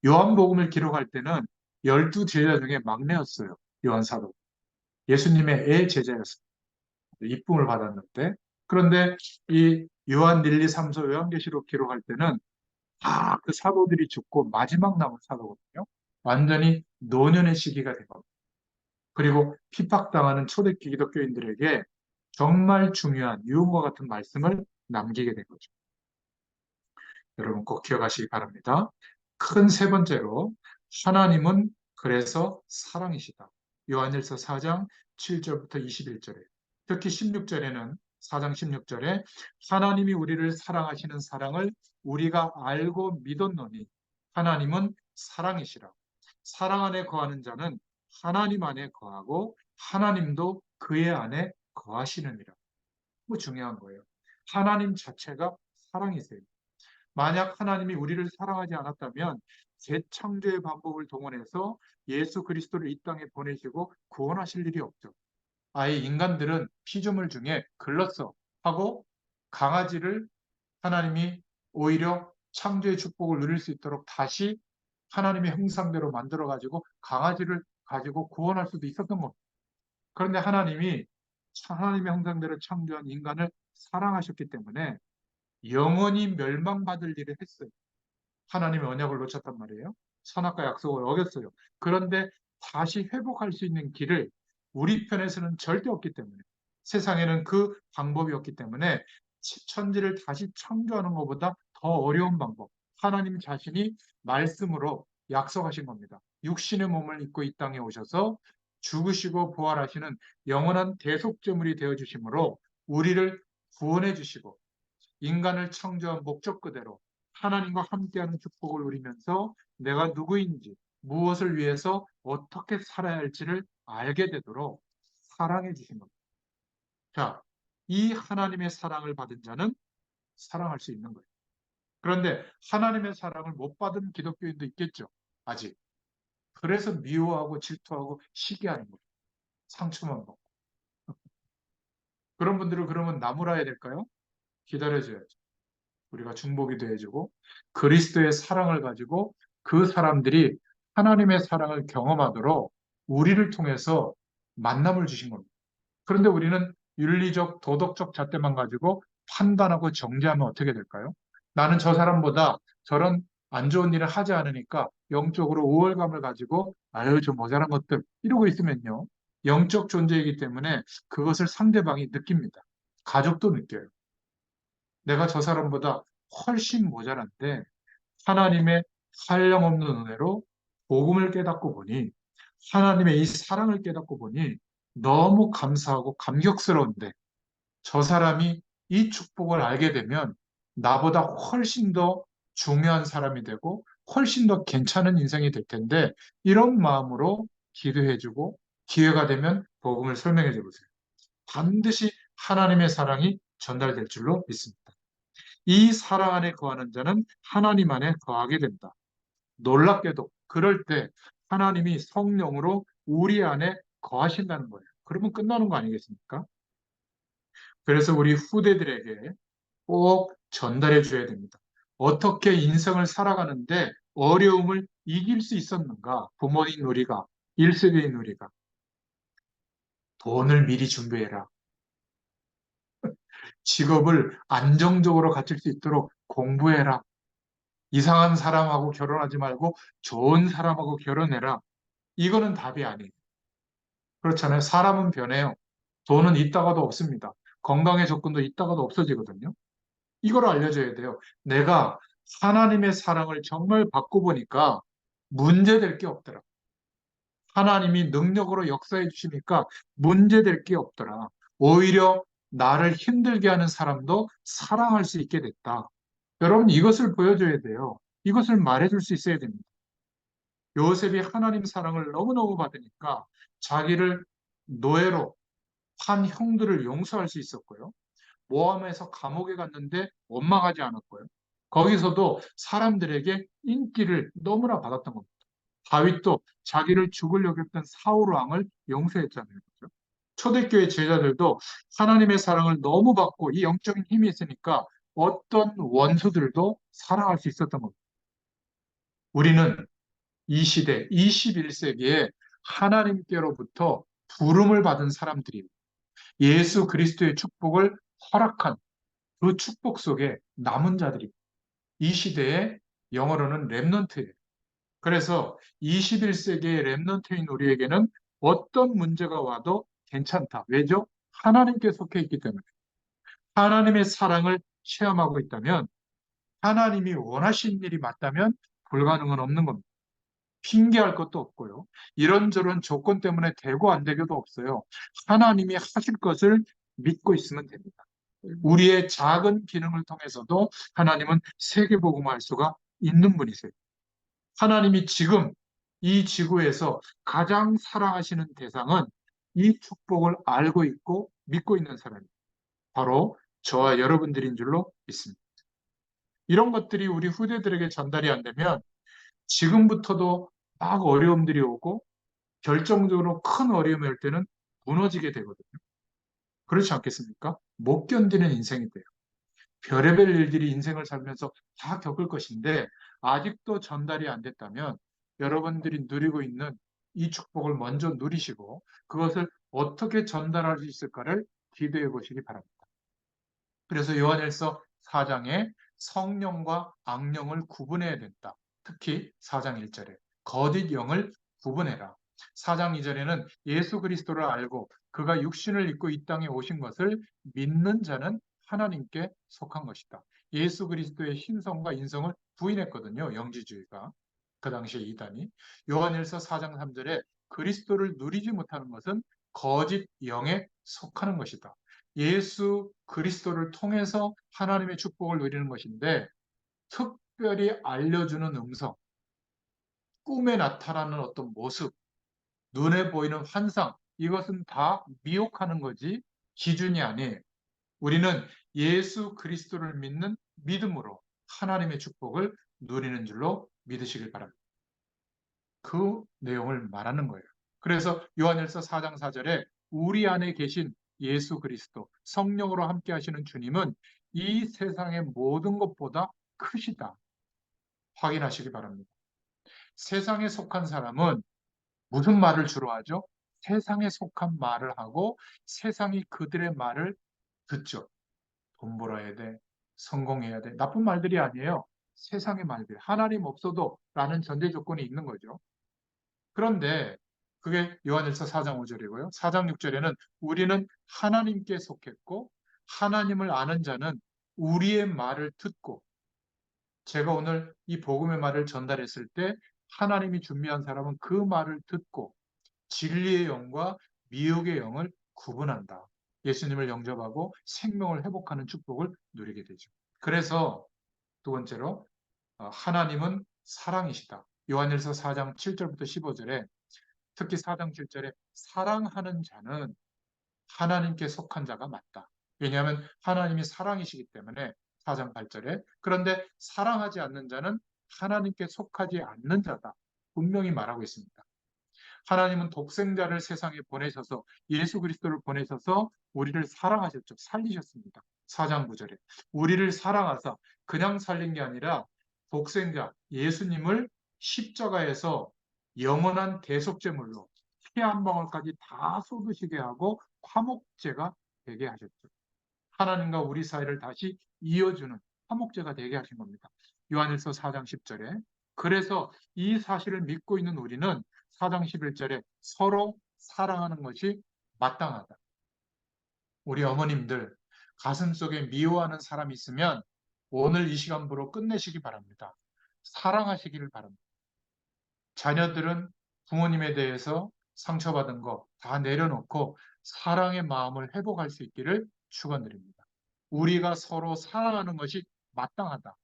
요한복음을 기록할 때는 12 제자 중에 막내였어요. 요한 사도. 예수님의 애 제자였어요. 입쁨을 받았는데 그런데 이 요한 1, 2, 3, 4 요한계시록 기록할 때는 다 그 사도들이 죽고 마지막 남은 사도거든요. 완전히 노년의 시기가 된 겁니다. 그리고 핍박당하는 초대기 기독교인들에게 정말 중요한 유언과 같은 말씀을 남기게 된 거죠. 여러분 꼭 기억하시기 바랍니다. 큰 세 번째로 하나님은 그래서 사랑이시다. 요한일서 4장 7절부터 21절에 특히 16절에는 4장 16절에 하나님이 우리를 사랑하시는 사랑을 우리가 알고 믿었노니 하나님은 사랑이시라. 사랑 안에 거하는 자는 하나님 안에 거하고 하나님도 그의 안에 거하시느니라. 뭐 중요한 거예요. 하나님 자체가 사랑이세요. 만약 하나님이 우리를 사랑하지 않았다면 재창조의 방법을 동원해서 예수 그리스도를 이 땅에 보내시고 구원하실 일이 없죠. 아예 인간들은 피조물 중에 글렀어 하고 강아지를 하나님이 오히려 창조의 축복을 누릴 수 있도록 다시 하나님의 형상대로 만들어가지고 강아지를 가지고 구원할 수도 있었던 겁니다. 그런데 하나님이 하나님의 형상대로 창조한 인간을 사랑하셨기 때문에 영원히 멸망받을 일을 했어요. 하나님의 언약을 놓쳤단 말이에요. 선악과 약속을 어겼어요. 그런데 다시 회복할 수 있는 길을 우리 편에서는 절대 없기 때문에 세상에는 그 방법이 없기 때문에 천지를 다시 창조하는 것보다 더 어려운 방법. 하나님 자신이 말씀으로 약속하신 겁니다. 육신의 몸을 입고 이 땅에 오셔서 죽으시고 부활하시는 영원한 대속제물이 되어 주심으로 우리를 구원해 주시고 인간을 창조한 목적 그대로 하나님과 함께하는 축복을 누리면서 내가 누구인지 무엇을 위해서 어떻게 살아야 할지를 알게 되도록 사랑해 주신 겁니다. 자, 이 하나님의 사랑을 받은 자는 사랑할 수 있는 거예요. 그런데 하나님의 사랑을 못 받은 기독교인도 있겠죠. 아직. 그래서 미워하고 질투하고 시기하는 거예요. 상처만 받고. 그런 분들은 그러면 나무라야 될까요? 기다려줘야죠. 우리가 중보기도 해주고 그리스도의 사랑을 가지고 그 사람들이 하나님의 사랑을 경험하도록 우리를 통해서 만남을 주신 겁니다. 그런데 우리는 윤리적, 도덕적 잣대만 가지고 판단하고 정죄하면 어떻게 될까요? 나는 저 사람보다 저런 안 좋은 일을 하지 않으니까 영적으로 우월감을 가지고 아유, 저 모자란 것들 이러고 있으면요. 영적 존재이기 때문에 그것을 상대방이 느낍니다. 가족도 느껴요. 내가 저 사람보다 훨씬 모자란데 하나님의 한량없는 은혜로 복음을 깨닫고 보니 하나님의 이 사랑을 깨닫고 보니 너무 감사하고 감격스러운데 저 사람이 이 축복을 알게 되면 나보다 훨씬 더 중요한 사람이 되고 훨씬 더 괜찮은 인생이 될 텐데 이런 마음으로 기도해주고 기회가 되면 복음을 설명해 줘 보세요. 반드시 하나님의 사랑이 전달될 줄로 믿습니다. 이 사랑 안에 거하는 자는 하나님 안에 거하게 된다. 놀랍게도 그럴 때 하나님이 성령으로 우리 안에 거하신다는 거예요. 그러면 끝나는 거 아니겠습니까? 그래서 우리 후대들에게 꼭 전달해 줘야 됩니다. 어떻게 인생을 살아가는데 어려움을 이길 수 있었는가? 부모인 우리가, 1세대인 우리가 돈을 미리 준비해라. 직업을 안정적으로 갖출 수 있도록 공부해라. 이상한 사람하고 결혼하지 말고 좋은 사람하고 결혼해라. 이거는 답이 아니에요. 그렇잖아요. 사람은 변해요. 돈은 있다가도 없습니다. 건강의 조건도 있다가도 없어지거든요. 이걸 알려줘야 돼요. 내가 하나님의 사랑을 정말 받고 보니까 문제될 게 없더라. 하나님이 능력으로 역사해 주시니까 문제될 게 없더라. 오히려 나를 힘들게 하는 사람도 사랑할 수 있게 됐다. 여러분 이것을 보여줘야 돼요. 이것을 말해줄 수 있어야 됩니다. 요셉이 하나님 사랑을 너무너무 받으니까 자기를 노예로 한 형들을 용서할 수 있었고요. 모함에서 감옥에 갔는데 원망하지 않았고요. 거기서도 사람들에게 인기를 너무나 받았던 겁니다. 다윗도 자기를 죽으려고 했던 사울 왕을 용서했잖아요. 그렇죠? 초대교회 제자들도 하나님의 사랑을 너무 받고 이 영적인 힘이 있으니까 어떤 원수들도 사랑할 수 있었던 겁니다. 우리는 이 시대, 21세기에 하나님께로부터 부름을 받은 사람들이 예수 그리스도의 축복을 허락한 그 축복 속에 남은 자들이 이 시대의 영어로는 렘넌트예요. 그래서 21세기의 렘넌트인 우리에게는 어떤 문제가 와도 괜찮다. 왜죠? 하나님께 속해 있기 때문에. 하나님의 사랑을 체험하고 있다면 하나님이 원하신 일이 맞다면 불가능은 없는 겁니다. 핑계할 것도 없고요. 이런저런 조건 때문에 되고 안 되고도 없어요. 하나님이 하실 것을 믿고 있으면 됩니다. 우리의 작은 기능을 통해서도 하나님은 세계복음할 수가 있는 분이세요. 하나님이 지금 이 지구에서 가장 사랑하시는 대상은 이 축복을 알고 있고 믿고 있는 사람이에요. 바로 저와 여러분들인 줄로 믿습니다. 이런 것들이 우리 후대들에게 전달이 안 되면 지금부터도 막 어려움들이 오고 결정적으로 큰 어려움이 올 때는 무너지게 되거든요. 그렇지 않겠습니까? 못 견디는 인생이 돼요. 별의별 일들이 인생을 살면서 다 겪을 것인데 아직도 전달이 안 됐다면 여러분들이 누리고 있는 이 축복을 먼저 누리시고 그것을 어떻게 전달할 수 있을까를 기도해 보시기 바랍니다. 그래서 요한일서 4장에 성령과 악령을 구분해야 된다. 특히 4장 1절에 거짓 영을 구분해라. 4장 2절에는 예수 그리스도를 알고 그가 육신을 입고 이 땅에 오신 것을 믿는 자는 하나님께 속한 것이다. 예수 그리스도의 신성과 인성을 부인했거든요. 영지주의가. 그 당시에 이단이. 요한일서 4장 3절에 그리스도를 누리지 못하는 것은 거짓 영에 속하는 것이다. 예수 그리스도를 통해서 하나님의 축복을 누리는 것인데 특별히 알려주는 음성, 꿈에 나타나는 어떤 모습, 눈에 보이는 환상, 이것은 다 미혹하는 거지 기준이 아니에요. 우리는 예수 그리스도를 믿는 믿음으로 하나님의 축복을 누리는 줄로 믿으시길 바랍니다. 그 내용을 말하는 거예요. 그래서 요한일서 4장 4절에 우리 안에 계신 예수 그리스도, 성령으로 함께 하시는 주님은 이 세상의 모든 것보다 크시다. 확인하시기 바랍니다. 세상에 속한 사람은 무슨 말을 주로 하죠? 세상에 속한 말을 하고 세상이 그들의 말을 듣죠. 돈 벌어야 돼. 성공해야 돼. 나쁜 말들이 아니에요. 세상의 말들. 하나님 없어도 라는 전제 조건이 있는 거죠. 그런데 그게 요한일서 4장 5절이고요. 4장 6절에는 우리는 하나님께 속했고 하나님을 아는 자는 우리의 말을 듣고 제가 오늘 이 복음의 말을 전달했을 때 하나님이 준비한 사람은 그 말을 듣고 진리의 영과 미혹의 영을 구분한다. 예수님을 영접하고 생명을 회복하는 축복을 누리게 되죠. 그래서 두 번째로 하나님은 사랑이시다. 요한일서 4장 7절부터 15절에 특히 4장 7절에 사랑하는 자는 하나님께 속한 자가 맞다. 왜냐하면 하나님이 사랑이시기 때문에 4장 8절에 그런데 사랑하지 않는 자는 하나님께 속하지 않는 자다. 분명히 말하고 있습니다. 하나님은 독생자를 세상에 보내셔서 예수 그리스도를 보내셔서 우리를 사랑하셨죠. 살리셨습니다. 4장 9절에 우리를 사랑하사 그냥 살린 게 아니라 독생자 예수님을 십자가에서 영원한 대속제물로 피 한 방울까지 다 쏟으시게 하고 화목제가 되게 하셨죠. 하나님과 우리 사이를 다시 이어주는 화목제가 되게 하신 겁니다. 요한일서 4장 10절에 그래서 이 사실을 믿고 있는 우리는 4장 11절에 서로 사랑하는 것이 마땅하다. 우리 어머님들 가슴속에 미워하는 사람이 있으면 오늘 이 시간부로 끝내시기 바랍니다. 사랑하시기를 바랍니다. 자녀들은 부모님에 대해서 상처받은 거 다 내려놓고 사랑의 마음을 회복할 수 있기를 축원드립니다. 우리가 서로 사랑하는 것이 마땅하다.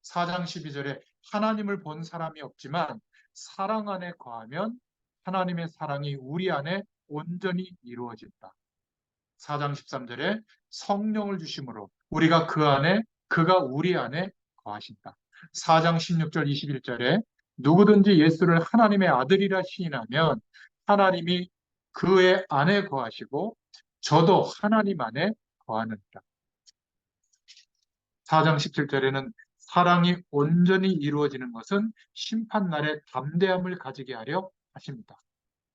4장 12절에 하나님을 본 사람이 없지만 사랑 안에 거하면 하나님의 사랑이 우리 안에 온전히 이루어진다. 4장 13절에 성령을 주심으로 우리가 그 안에 그가 우리 안에 거하신다. 4장 16절 21절에 누구든지 예수를 하나님의 아들이라 시인하면 하나님이 그의 안에 거하시고 저도 하나님 안에 거하느니라. 4장 17절에는 사랑이 온전히 이루어지는 것은 심판날에 담대함을 가지게 하려 하십니다.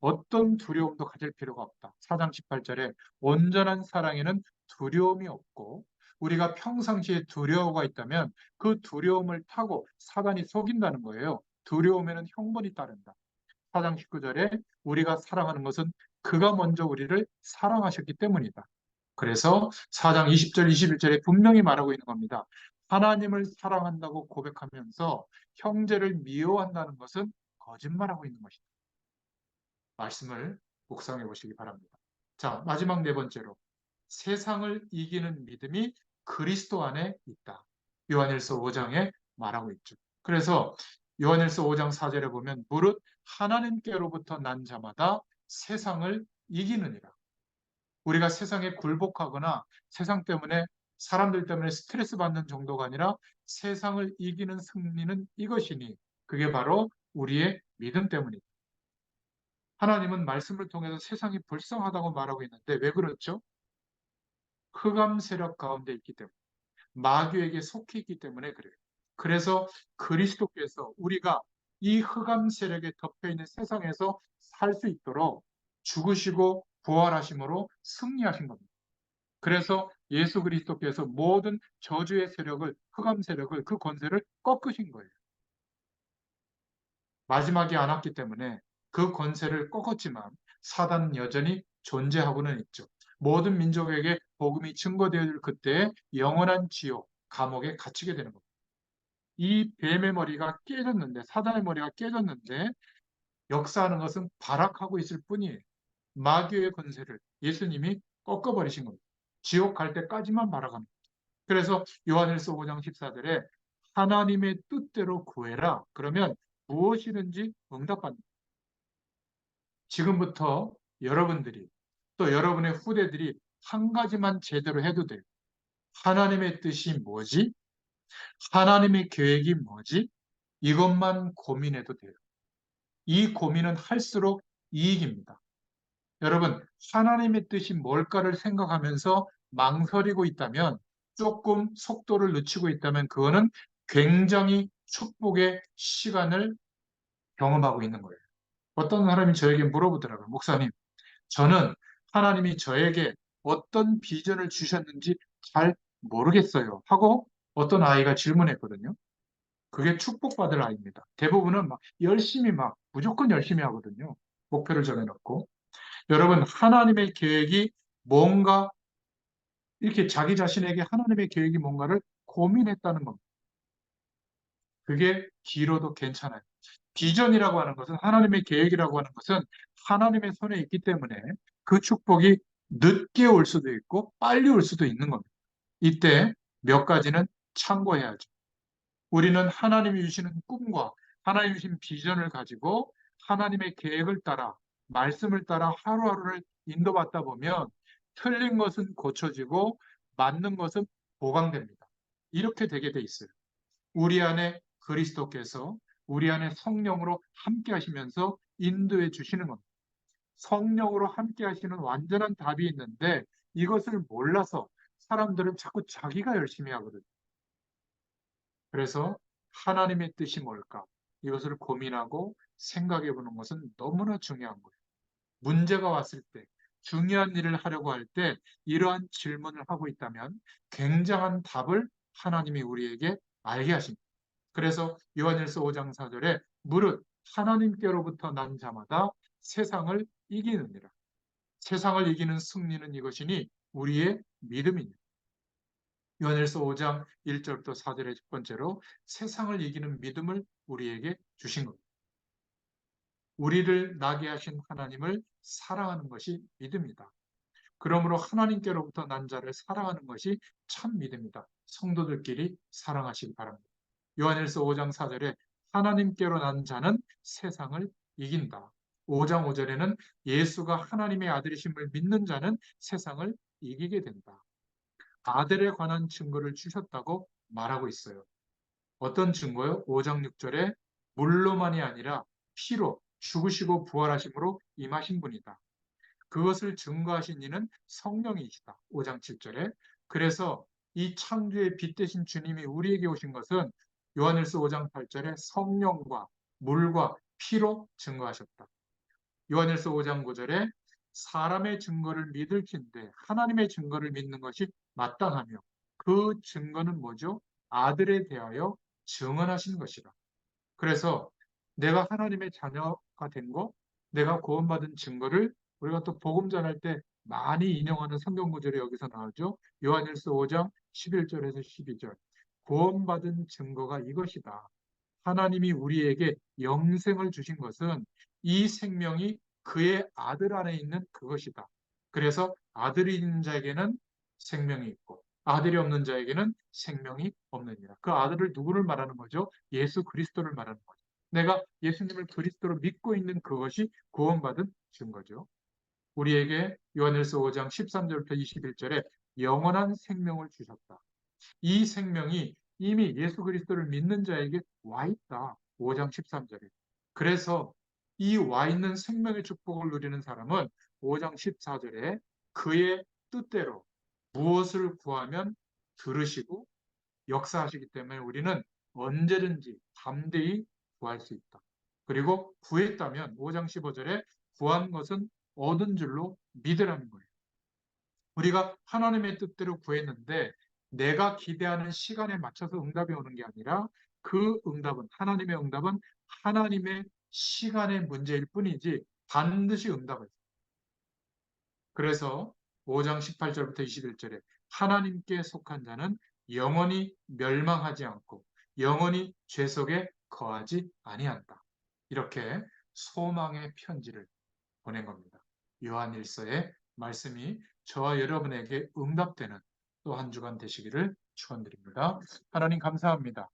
어떤 두려움도 가질 필요가 없다. 4장 18절에 온전한 사랑에는 두려움이 없고 우리가 평상시에 두려워가 있다면 그 두려움을 타고 사단이 속인다는 거예요. 두려움에는 형벌이 따른다. 4장 19절에 우리가 사랑하는 것은 그가 먼저 우리를 사랑하셨기 때문이다. 그래서 4장 20절, 21절에 분명히 말하고 있는 겁니다. 하나님을 사랑한다고 고백하면서 형제를 미워한다는 것은 거짓말하고 있는 것이다. 말씀을 묵상해 보시기 바랍니다. 자, 마지막 네 번째로 세상을 이기는 믿음이 그리스도 안에 있다. 요한일서 5장에 말하고 있죠. 그래서 요한일서 5장 4절에 보면 무릇 하나님께로부터 난 자마다 세상을 이기느니라. 우리가 세상에 굴복하거나 세상 때문에 사람들 때문에 스트레스 받는 정도가 아니라 세상을 이기는 승리는 이것이니 그게 바로 우리의 믿음 때문이다. 하나님은 말씀을 통해서 세상이 불쌍하다고 말하고 있는데 왜 그렇죠? 흑암 세력 가운데 있기 때문에 마귀에게 속해 있기 때문에 그래요. 그래서 그리스도께서 우리가 이 흑암 세력에 덮여 있는 세상에서 살 수 있도록 죽으시고 부활하심으로 승리하신 겁니다. 그래서 예수 그리스도께서 모든 저주의 세력을 흑암 세력을 그 권세를 꺾으신 거예요. 마지막이 안 왔기 때문에 그 권세를 꺾었지만 사단은 여전히 존재하고는 있죠. 모든 민족에게 복음이 증거되어질 그때에 영원한 지옥, 감옥에 갇히게 되는 겁니다. 이 뱀의 머리가 깨졌는데 사단의 머리가 깨졌는데 역사하는 것은 발악하고 있을 뿐이에요. 마귀의 권세를 예수님이 꺾어버리신 겁니다. 지옥 갈 때까지만 발악합니다. 그래서 요한일서 5장 14절에 하나님의 뜻대로 구해라. 그러면 무엇이든지 응답받는다. 지금부터 여러분들이 또 여러분의 후대들이 한 가지만 제대로 해도 돼요. 하나님의 뜻이 뭐지? 하나님의 계획이 뭐지? 이것만 고민해도 돼요. 이 고민은 할수록 이익입니다. 여러분, 하나님의 뜻이 뭘까를 생각하면서 망설이고 있다면, 조금 속도를 늦추고 있다면 그거는 굉장히 축복의 시간을 경험하고 있는 거예요. 어떤 사람이 저에게 물어보더라고요. 목사님, 저는 하나님이 저에게 어떤 비전을 주셨는지 잘 모르겠어요. 하고 어떤 아이가 질문했거든요. 그게 축복받을 아이입니다. 대부분은 막 열심히 무조건 열심히 하거든요. 목표를 정해놓고. 여러분, 하나님의 계획이 뭔가 이렇게 자기 자신에게 하나님의 계획이 뭔가를 고민했다는 겁니다. 그게 길어도 괜찮아요. 비전이라고 하는 것은 하나님의 계획이라고 하는 것은 하나님의 손에 있기 때문에 그 축복이 늦게 올 수도 있고 빨리 올 수도 있는 겁니다. 이때 몇 가지는 참고해야죠. 우리는 하나님이 주시는 꿈과 하나님이 주신 비전을 가지고 하나님의 계획을 따라 말씀을 따라 하루하루를 인도받다 보면 틀린 것은 고쳐지고 맞는 것은 보강됩니다. 이렇게 되게 돼 있어요. 우리 안에 그리스도께서 우리 안에 성령으로 함께 하시면서 인도해 주시는 겁니다. 성령으로 함께 하시는 완전한 답이 있는데 이것을 몰라서 사람들은 자꾸 자기가 열심히 하거든요. 그래서 하나님의 뜻이 뭘까? 이것을 고민하고 생각해 보는 것은 너무나 중요한 거예요. 문제가 왔을 때, 중요한 일을 하려고 할 때 이러한 질문을 하고 있다면 굉장한 답을 하나님이 우리에게 알게 하십니다. 그래서 요한일서 5장 4절에 무릇 하나님께로부터 난 자마다 세상을 이기느니라. 세상을 이기는 승리는 이것이니 우리의 믿음이니라. 요한일서 5장 1절부터 4절의 첫 번째로 세상을 이기는 믿음을 우리에게 주신 겁니다. 우리를 나게 하신 하나님을 사랑하는 것이 믿음이다. 그러므로 하나님께로부터 난 자를 사랑하는 것이 참 믿음이다. 성도들끼리 사랑하시기 바랍니다. 요한일서 5장 4절에 하나님께로 난 자는 세상을 이긴다. 5장 5절에는 예수가 하나님의 아들이심을 믿는 자는 세상을 이기게 된다. 아들에 관한 증거를 주셨다고 말하고 있어요. 어떤 증거요? 5장 6절에 물로만이 아니라 피로 죽으시고 부활하심으로 임하신 분이다. 그것을 증거하신 이는 성령이시다. 5장 7절에. 그래서 이 창조의 빛 되신 주님이 우리에게 오신 것은 요한일서 5장 8절에 성령과 물과 피로 증거하셨다. 요한일서 5장 9절에 사람의 증거를 믿을진데 하나님의 증거를 믿는 것이 마땅하며 그 증거는 뭐죠? 아들에 대하여 증언하신 것이다. 그래서 내가 하나님의 자녀가 된 거, 내가 구원받은 증거를 우리가 또 복음 전할 때 많이 인용하는 성경 구절이 여기서 나오죠. 요한일서 5장 11절에서 12절. 구원받은 증거가 이것이다. 하나님이 우리에게 영생을 주신 것은 이 생명이 그의 아들 안에 있는 그것이다. 그래서 아들이 있는 자에게는 생명이 있고 아들이 없는 자에게는 생명이 없느니라. 그 아들을 누구를 말하는 거죠? 예수 그리스도를 말하는 거죠. 내가 예수님을 그리스도로 믿고 있는 그것이 구원받은 증거죠. 우리에게 요한일서 5장 13절부터 21절에 영원한 생명을 주셨다. 이 생명이 이미 예수 그리스도를 믿는 자에게 와 있다. 5장 13절에. 그래서 이 와 있는 생명의 축복을 누리는 사람은 5장 14절에 그의 뜻대로 무엇을 구하면 들으시고 역사하시기 때문에 우리는 언제든지 담대히 구할 수 있다. 그리고 구했다면 5장 15절에 구한 것은 얻은 줄로 믿으라는 거예요. 우리가 하나님의 뜻대로 구했는데 내가 기대하는 시간에 맞춰서 응답이 오는 게 아니라 그 응답은 하나님의 응답은 하나님의 시간의 문제일 뿐이지 반드시 응답을. 그래서 5장 18절부터 21절에 하나님께 속한 자는 영원히 멸망하지 않고 영원히 죄 속에 거하지 아니한다. 이렇게 소망의 편지를 보낸 겁니다. 요한일서의 말씀이 저와 여러분에게 응답되는 또 한 주간 되시기를 축원드립니다. 하나님 감사합니다.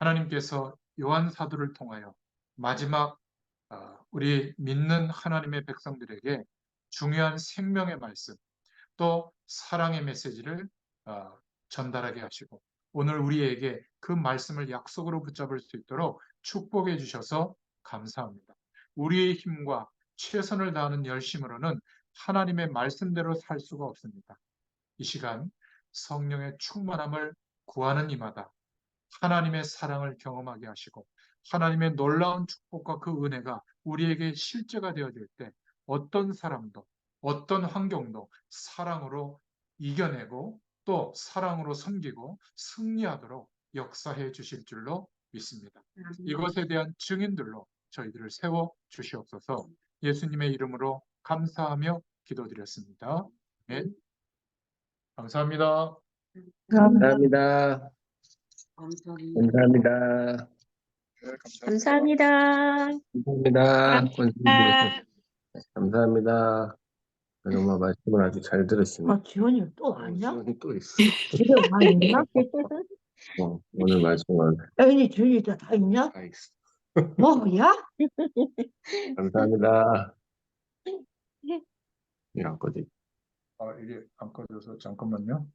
하나님께서 요한 사도를 통하여 마지막 우리 믿는 하나님의 백성들에게 중요한 생명의 말씀 또 사랑의 메시지를 전달하게 하시고 오늘 우리에게 그 말씀을 약속으로 붙잡을 수 있도록 축복해 주셔서 감사합니다. 우리의 힘과 최선을 다하는 열심으로는 하나님의 말씀대로 살 수가 없습니다. 이 시간 성령의 충만함을 구하는 이마다 하나님의 사랑을 경험하게 하시고 하나님의 놀라운 축복과 그 은혜가 우리에게 실제가 되어질 때 어떤 사람도 어떤 환경도 사랑으로 이겨내고 또 사랑으로 섬기고 승리하도록 역사해 주실 줄로 믿습니다. 이것에 대한 증인들로 저희들을 세워 주시옵소서. 예수님의 이름으로 감사하며 기도드렸습니다. 네. 감사합니다. 감사합니다. 감사합니다. 네, 감사합니다. 감사합니다. 권수님 감사합니다. 엄마 말씀을 아주 잘 들었습니다. 지원이 또 왔냐? 지원이 또 있어. 집에 와 있나? 오늘 말씀은 애니 주인이 다 있냐? 다 있어. 뭐야? 감사합니다. 이안 꺼지. 이게 안 꺼져서 잠깐만요.